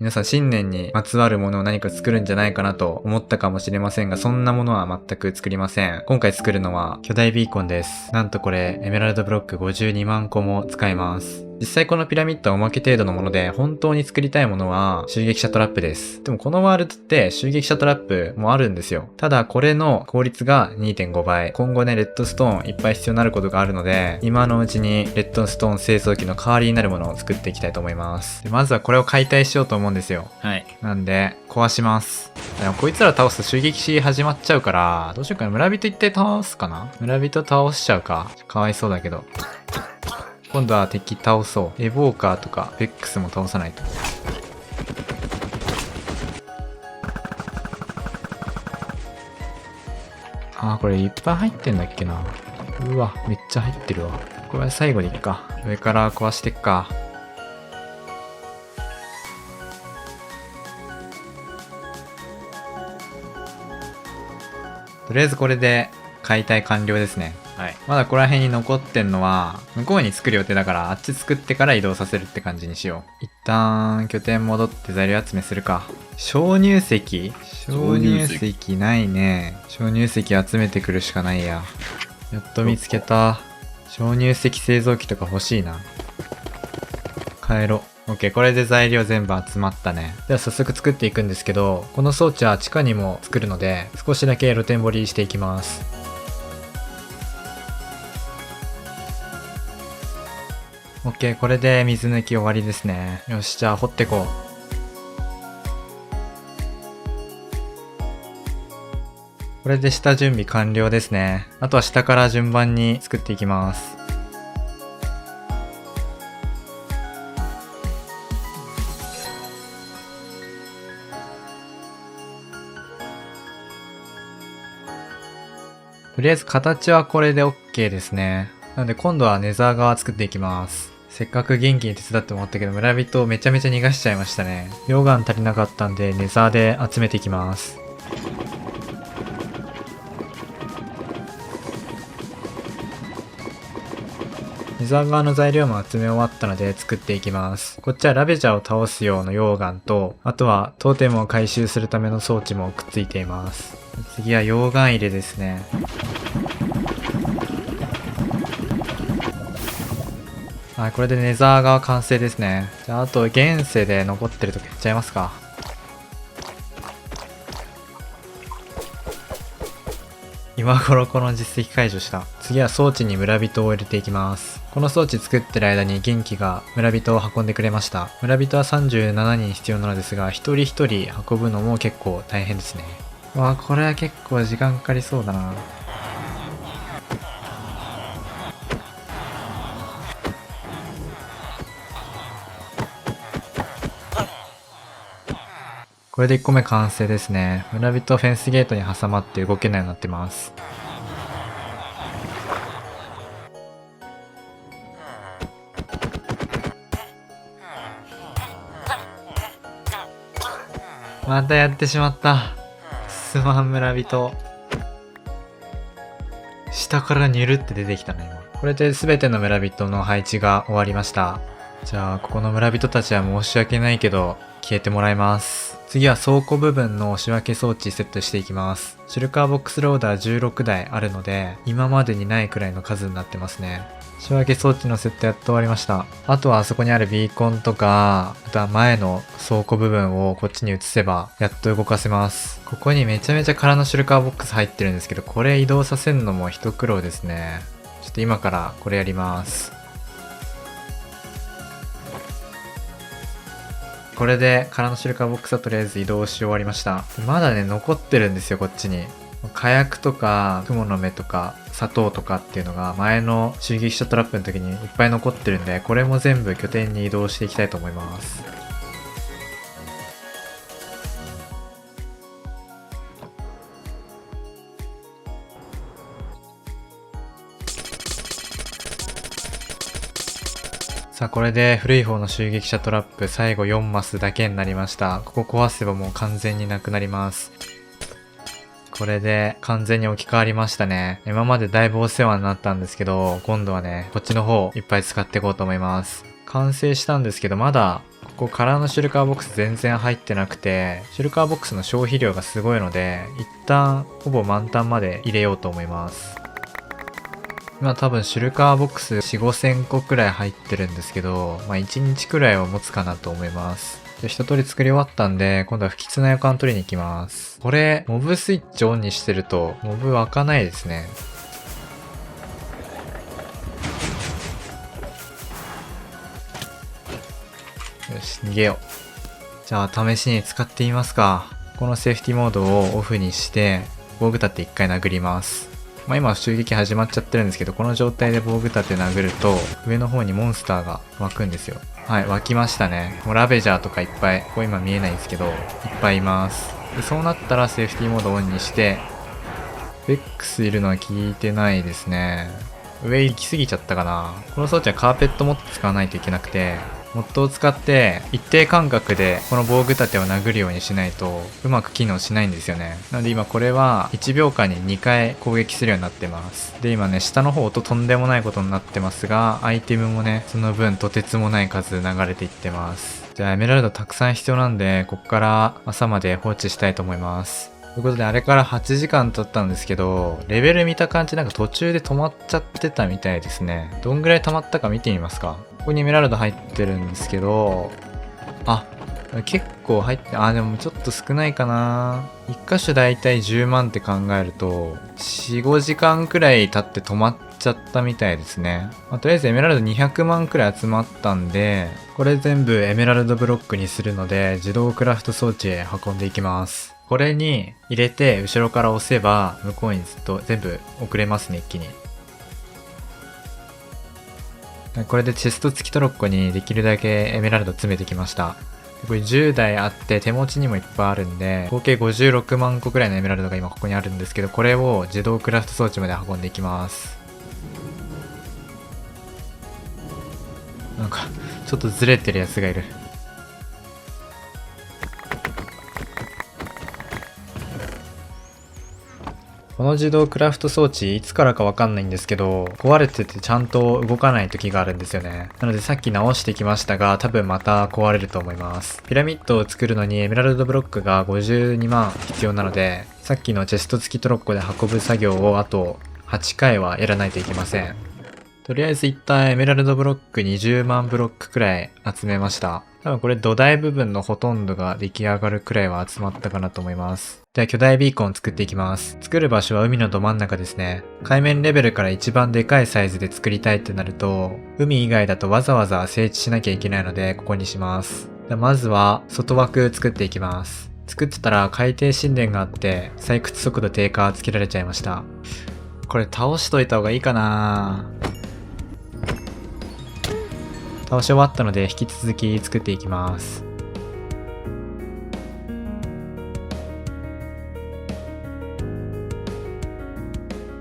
皆さん新年にまつわるものを何か作るんじゃないかなと思ったかもしれませんが、そんなものは全く作りません。今回作るのは巨大ビーコンです。なんとこれエメラルドブロック52万個も使います。実際このピラミッドはおまけ程度のもので、本当に作りたいものは襲撃者トラップです。でもこのワールドって襲撃者トラップもあるんですよ。ただこれの効率が 2.5 倍。今後ね、レッドストーンいっぱい必要になることがあるので、今のうちにレッドストーン製造機の代わりになるものを作っていきたいと思います。でまずはこれを解体しようと思うんですよ。はい。なんで、壊します。でもこいつら倒すと襲撃し始まっちゃうから、どうしようかな。村人一体倒すかな。村人倒しちゃうか。かわいそうだけど。今度は敵倒そう。エボーカーとかベックスも倒さないと。これいっぱい入ってんだっけな。うわ、めっちゃ入ってるわ。これは最後でいっか。上から壊してっか。とりあえずこれで解体完了ですね。はい。まだここら辺に残ってんのは、向こうに作る予定だから、あっち作ってから移動させるって感じにしよう。一旦、拠点戻って材料集めするか。鍾乳石ないね。鍾乳石集めてくるしかないや。やっと見つけた。鍾乳石製造機とか欲しいな。帰ろう。OK、これで材料全部集まったね。では早速作っていくんですけど、この装置は地下にも作るので、少しだけ露天掘りしていきます。OK、これで水抜き終わりですね。よし、じゃあ掘ってこう。これで下準備完了ですね。あとは下から順番に作っていきます。とりあえず形はこれで OK ですね。なので今度はネザー側作っていきます。せっかく元気に手伝ってもらったけど村人めちゃめちゃ逃がしちゃいましたね。溶岩足りなかったんでネザーで集めていきます。ネザー側の材料も集め終わったので作っていきます。こっちはラベジャーを倒す用の溶岩と、あとはトーテムを回収するための装置もくっついています。次は溶岩入れですね。はい、これでネザー側完成ですね。じゃあ、あと現世で残ってるとこやっちゃいますか。今頃この実績解除した。次は装置に村人を入れていきます。この装置作ってる間に元気が村人を運んでくれました。村人は37人必要なのですが、一人一人運ぶのも結構大変ですね。わあ、これは結構時間かかりそうだな。これで1個目完成ですね。村人フェンスゲートに挟まって動けないようになってます。またやってしまった。すまん村人。下からニュルって出てきたね今。これで全ての村人の配置が終わりました。じゃあここの村人たちは申し訳ないけど消えてもらいます。次は倉庫部分の仕分け装置セットしていきます。シルカーボックスローダー16台あるので、今までにないくらいの数になってますね。仕分け装置のセットやっと終わりました。あとはあそこにあるビーコンとか、あとは前の倉庫部分をこっちに移せば、やっと動かせます。ここにめちゃめちゃ空のシルカーボックス入ってるんですけど、これ移動させるのも一苦労ですね。ちょっと今からこれやります。これで空のシルカーボックスはとりあえず移動し終わりました。まだね、残ってるんですよ、こっちに。火薬とか、雲の目とか、砂糖とかっていうのが前の襲撃者トラップの時にいっぱい残ってるんで、これも全部拠点に移動していきたいと思います。さあこれで古い方の襲撃者トラップ最後4マスだけになりました。ここ壊せばもう完全になくなります。これで完全に置き換わりましたね。今までだいぶお世話になったんですけど、今度はね、こっちの方いっぱい使っていこうと思います。完成したんですけど、まだここカラーのシュルカーボックス全然入ってなくて、シュルカーボックスの消費量がすごいので、一旦ほぼ満タンまで入れようと思います。今多分シュルカーボックス4、5000個くらい入ってるんですけど、1日くらいは持つかなと思います。一通り作り終わったんで、今度は不吉な予感取りに行きます。これ、モブスイッチオンにしてると、モブ湧かないですね。よし、逃げよう。じゃあ、試しに使ってみますか。このセーフティモードをオフにして、防具立て一回殴ります。今襲撃始まっちゃってるんですけど、この状態で防具立て殴ると、上の方にモンスターが湧くんですよ。はい、湧きましたね。もうラベジャーとかいっぱい、ここ今見えないんですけど、いっぱいいます。でそうなったらセーフティーモードオンにして、ベックスいるのは聞いてないですね。上行き過ぎちゃったかな。この装置はカーペットモッド使わないといけなくて、モッドを使って一定間隔でこの防具立てを殴るようにしないとうまく機能しないんですよね。なので今これは1秒間に2回攻撃するようになってます。で今ね、下の方音とんでもないことになってますが、アイテムもね、その分とてつもない数流れていってます。じゃあエメラルドたくさん必要なんで、こっから朝まで放置したいと思います。ということであれから8時間経ったんですけど、レベル見た感じなんか途中で止まっちゃってたみたいですね。どんぐらい溜まったか見てみますか。ここにエメラルド入ってるんですけど、結構入って、でもちょっと少ないかな。1箇所だいたい10万って考えると、4、5時間くらい経って止まっちゃったみたいですね。とりあえずエメラルド200万くらい集まったんで、これ全部エメラルドブロックにするので、自動クラフト装置へ運んでいきます。これに入れて後ろから押せば、向こうにずっと全部送れますね、一気に。これでチェスト付きトロッコにできるだけエメラルド詰めてきました。これ10台あって手持ちにもいっぱいあるんで、合計56万個くらいのエメラルドが今ここにあるんですけど、これを自動クラフト装置まで運んでいきます。なんかちょっとずれてるやつがいる。この自動クラフト装置いつからかわかんないんですけど、壊れててちゃんと動かない時があるんですよね。なのでさっき直してきましたが、多分また壊れると思います。ピラミッドを作るのにエメラルドブロックが52万必要なので、さっきのチェスト付きトロッコで運ぶ作業をあと8回はやらないといけません。とりあえず一旦エメラルドブロック20万ブロックくらい集めました。多分これ土台部分のほとんどが出来上がるくらいは集まったかなと思います。では巨大ビーコンを作っていきます。作る場所は海のど真ん中ですね。海面レベルから一番でかいサイズで作りたいってなると、海以外だとわざわざ整地しなきゃいけないのでここにします。ではまずは外枠作っていきます。作ってたら海底神殿があって採掘速度低下つけられちゃいました。これ倒しといた方がいいかな。倒し終わったので引き続き作っていきます。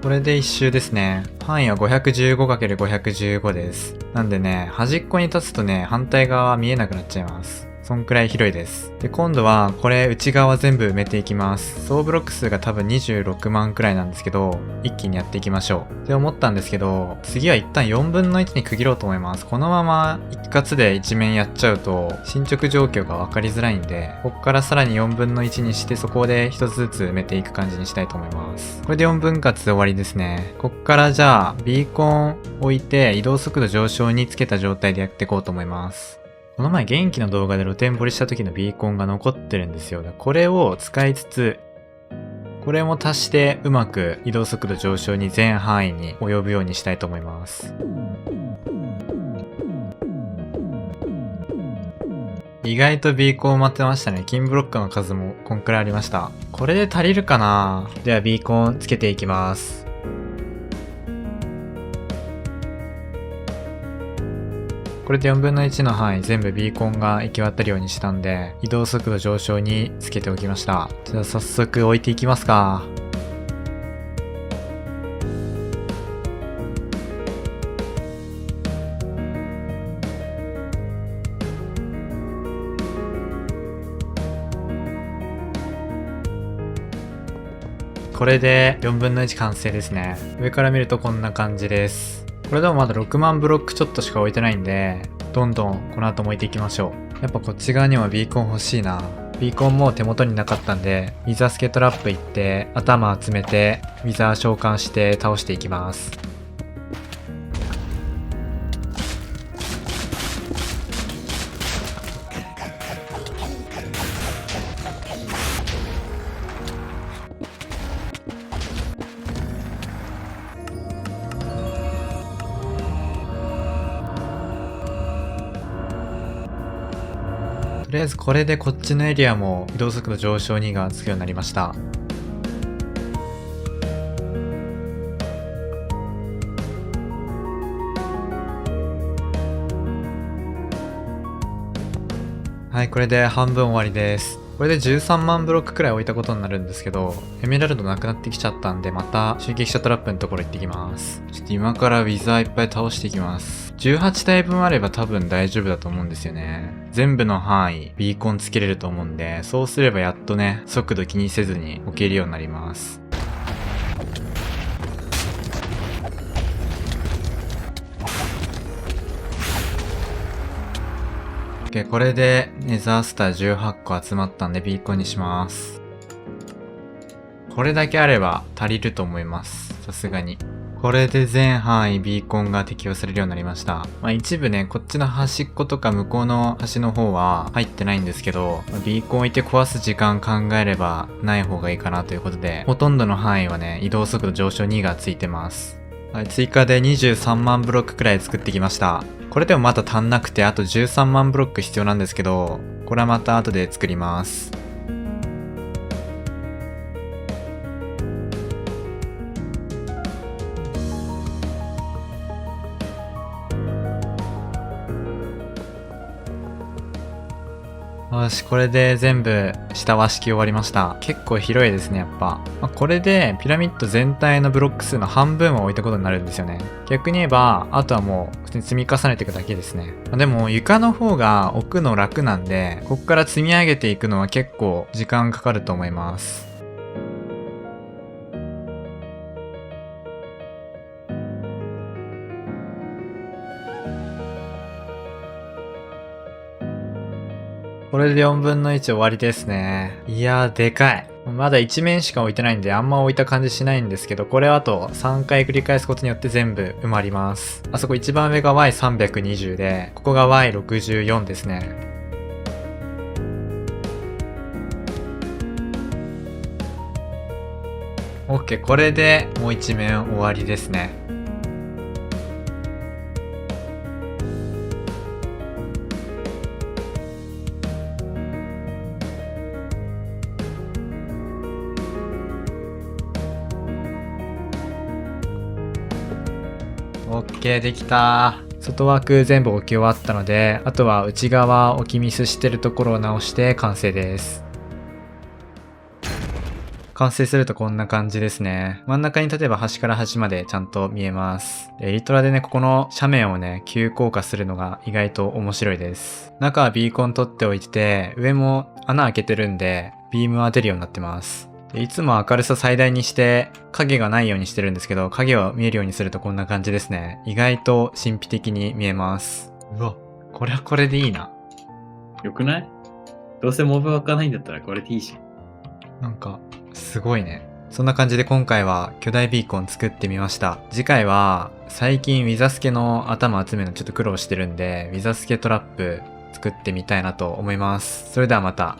これで一周ですね。範囲は 515×515 です。なんでね、端っこに立つとね、反対側は見えなくなっちゃいます。そんくらい広いです。で、今度はこれ内側全部埋めていきます。総ブロック数が多分26万くらいなんですけど、一気にやっていきましょう。って思ったんですけど、次は一旦4分の1に区切ろうと思います。このまま一括で一面やっちゃうと、進捗状況が分かりづらいんで、ここからさらに4分の1にしてそこで一つずつ埋めていく感じにしたいと思います。これで4分割終わりですね。こっからじゃあ、ビーコン置いて移動速度上昇につけた状態でやっていこうと思います。この前元気の動画で露天掘りした時のビーコンが残ってるんですよ。これを使いつつ、これも足してうまく移動速度上昇に全範囲に及ぶようにしたいと思います。意外とビーコン埋まってましたね。金ブロックの数もこんくらいありました。これで足りるかな。ではビーコンつけていきます。これで4分の1の範囲全部ビーコンが行き渡るようにしたんで、移動速度上昇につけておきました。じゃあ早速置いていきますか。これで4分の1完成ですね。上から見るとこんな感じです。これでもまだ6万ブロックちょっとしか置いてないんで、どんどんこの後も置いていきましょう。やっぱこっち側にもビーコン欲しいな。ビーコンもう手元になかったんで、ウィザースケトラップ行って、頭集めて、ウィザー召喚して倒していきます。とりあえずこれでこっちのエリアも移動速度上昇2がつくようになりました。はい、これで半分終わりです。これで13万ブロックくらい置いたことになるんですけど、エメラルドなくなってきちゃったんで、また襲撃者トラップのところ行ってきます。ちょっと今からウィザーいっぱい倒していきます。18体分あれば多分大丈夫だと思うんですよね。全部の範囲、ビーコンつけれると思うんで、そうすればやっとね、速度気にせずに置けるようになります。これでネザースター18個集まったんでビーコンにします。これだけあれば足りると思います。さすがに。これで全範囲ビーコンが適用されるようになりました。一部ね、こっちの端っことか向こうの端の方は入ってないんですけど、ビーコン置いて壊す時間考えればない方がいいかなということで、ほとんどの範囲はね、移動速度上昇2がついてます。はい、追加で23万ブロックくらい作ってきました。これでもまだ足んなくて、あと13万ブロック必要なんですけど、これはまた後で作ります。よし、これで全部下和式終わりました。結構広いですね、やっぱ。これでピラミッド全体のブロック数の半分は置いたことになるんですよね。逆に言えば、あとはもう普通に積み重ねていくだけですね。でも床の方が置くの楽なんで、こっから積み上げていくのは結構時間かかると思います。これで4分の1終わりですね。いやー、でかい。まだ1面しか置いてないんであんま置いた感じしないんですけど、これをあと3回繰り返すことによって全部埋まります。あそこ一番上が Y320 で、ここが Y64 ですね。OK、これでもう1面終わりですね。OK、できた。外枠全部置き終わったので、あとは内側置きミスしてるところを直して完成です。完成するとこんな感じですね。真ん中に例えば端から端までちゃんと見えます。エリトラでね、ここの斜面をね、急降下するのが意外と面白いです。中はビーコン取っておいて、上も穴開けてるんで、ビームは出るようになってます。いつも明るさ最大にして影がないようにしてるんですけど、影を見えるようにするとこんな感じですね。意外と神秘的に見えます。うわ、これはこれでいいな。よくない？どうせモブ湧かないんだったらこれでいいじゃん。なんか、すごいね。そんな感じで今回は巨大ビーコン作ってみました。次回は最近ウィザスケの頭集めるのちょっと苦労してるんで、ウィザスケトラップ作ってみたいなと思います。それではまた。